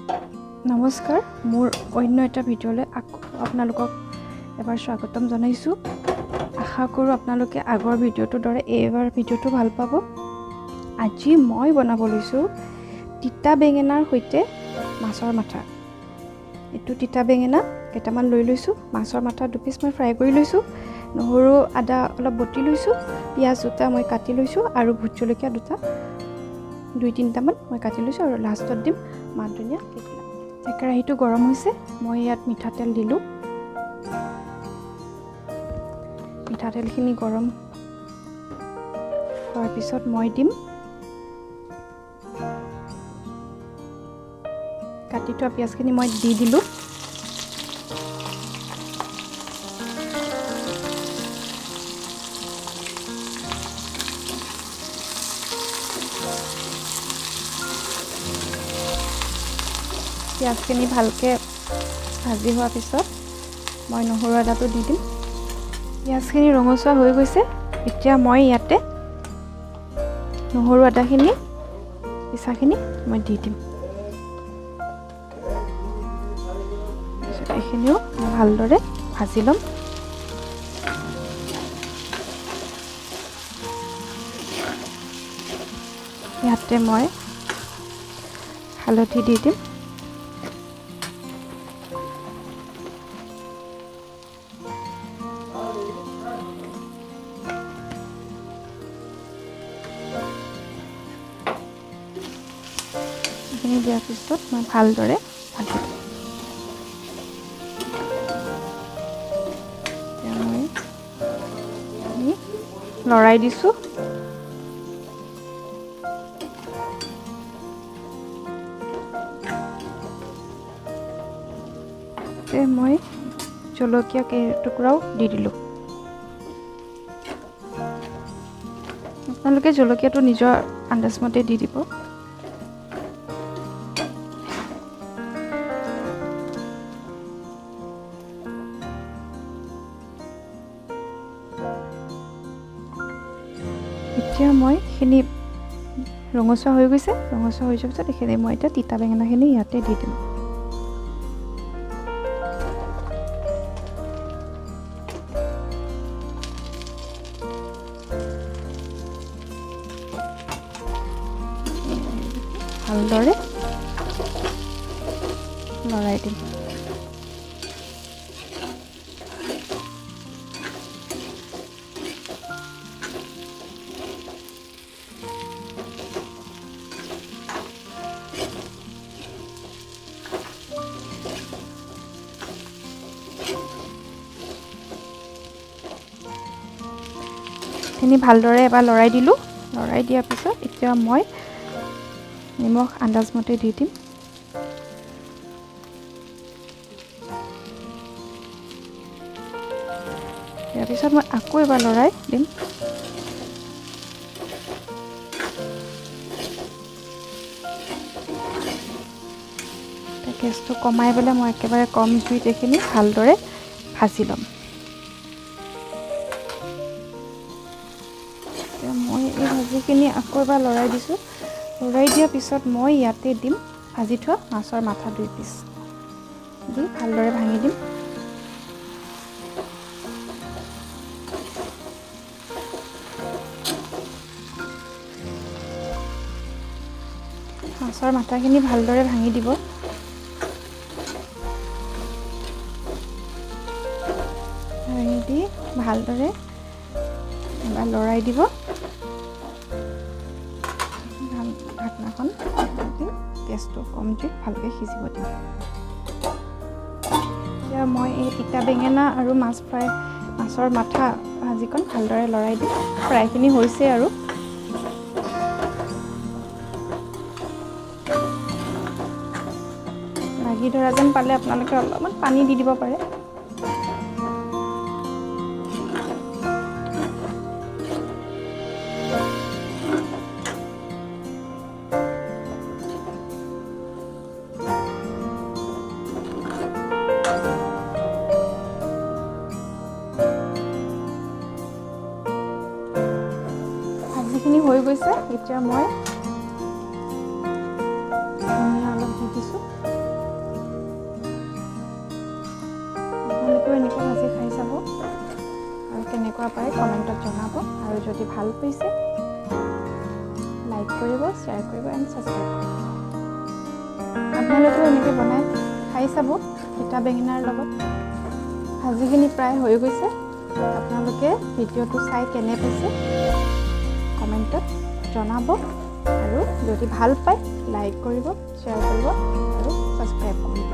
নমস্কাৰ, মোৰ অন্য এটা ভিডিঅ'লৈ আপোনালোকক এবাৰ স্বাগতম জনাইছোঁ। আশা কৰোঁ আপোনালোকে আগৰ ভিডিঅ'টোৰ দৰে এইবাৰ ভিডিঅ'টো ভাল পাব। আজি মই বনাব লৈছোঁ তিতা বেঙেনাৰ সৈতে মাছৰ মাথা। এইটো তিতা বেঙেনা কেইটামান লৈ লৈছোঁ, মাছৰ মাথা 2 পিচ মই ফ্ৰাই কৰি লৈছোঁ, নহৰু আদা অলপ বটি লৈছোঁ, পিঁয়াজ দুটা মই কাটি লৈছোঁ আৰু ভোট জলকীয়া দুটা 2-3টামান মই কাটি লৈছোঁ আৰু লাষ্টত দিম মান ধনিয়া কেইটা। কেৰাহীটো গৰম হৈছে, মই ইয়াত মিঠাতেল দিলোঁ। মিঠাতেলখিনি গৰম হোৱাৰ পিছত মই দিম কাটি থোৱা পিঁয়াজখিনি মই দি দিলোঁ। পিঁয়াজখিনি ভালকৈ ভাজি হোৱাৰ পিছত মই নহৰু আদাটো দি দিম। পিঁয়াজখিনি ৰঙচুৱা হৈ গৈছে, এতিয়া মই ইয়াতে নহৰু আদাখিনি পিচাখিনি মই দি দিম। এইখিনিও মই ভালদৰে ভাজি ল'ম। ইয়াতে মই হালধি দি দিম। এইখিনি দিয়াৰ পিছত মই ভালদৰে ভাজি দিম। এতিয়া মই লৰাই দিছোঁ। মই জলকীয়া কেইটুকুৰাও দি দিলোঁ। আপোনালোকে জলকীয়াটো নিজৰ আন্দাজমতে দি দিব। এতিয়া মই এইখিনি ৰঙচুৱা হৈ গৈছে, ৰঙচুৱা হৈ যোৱাৰ পিছত এইখিনি মই এতিয়া তিতা বেঙেনাখিনি ইয়াতে দি দিম। ভালদৰে লৰাই দিম। এইখিনি ভালদৰে এবাৰ লৰাই দিলোঁ। লৰাই দিয়াৰ পিছত এতিয়া মই নিমখ আন্দাজমতে দি দিম। ইয়াৰ পিছত মই আকৌ এবাৰ লৰাই দিম। গেছটো কমাই পেলাই মই একেবাৰে কম জুইত এইখিনি ভালদৰে ভাজি ল'ম। মই এই ভাজিখিনি আকৌ এবাৰ লৰাই দিছোঁ। লৰাই দিয়াৰ পিছত মই ইয়াতে দিম ভাজি থোৱা মাছৰ মাথা 2 পিচ দি ভালদৰে ভাঙি দিম। মাছৰ মাথাখিনি ভালদৰে ভাঙি দিব। ভাঙি দি ভালদৰে এবাৰ লৰাই দিব। ঢাকনাখন গেছটো কম জুইত ভালকৈ সিজিব দিম। এতিয়া মই এই তিতা বেঙেনা আৰু মাছৰ মাথা ভাজিকণ ভালদৰে লৰাই দিম। ফ্ৰাইখিনি হৈছে আৰু লাগি ধৰা যেন পালে আপোনালোকে অলপমান পানী দি দিব পাৰে। ভাজিখিনি হৈ গৈছে, এতিয়া মই ধনিয়া অলপ দি দিছোঁ। কেনেকুৱা পায় কমেণ্টত জনাব আৰু যদি ভাল পাইছে লাইক কৰিব, শ্বেয়াৰ কৰিব এণ্ড ছাবস্ক্ৰাইব কৰিব। আপোনালোকেও এনেকৈ বনাই খাই চাব তিতা বেঙেনাৰ লগত। ভাজিখিনি প্ৰায় হৈ গৈছে। আপোনালোকে ভিডিঅ'টো চাই কেনে পাইছে কমেণ্টত জনাব আৰু যদি ভাল পায় লাইক কৰিব, শ্বেয়াৰ কৰিব আৰু ছাবস্ক্ৰাইব কৰিব।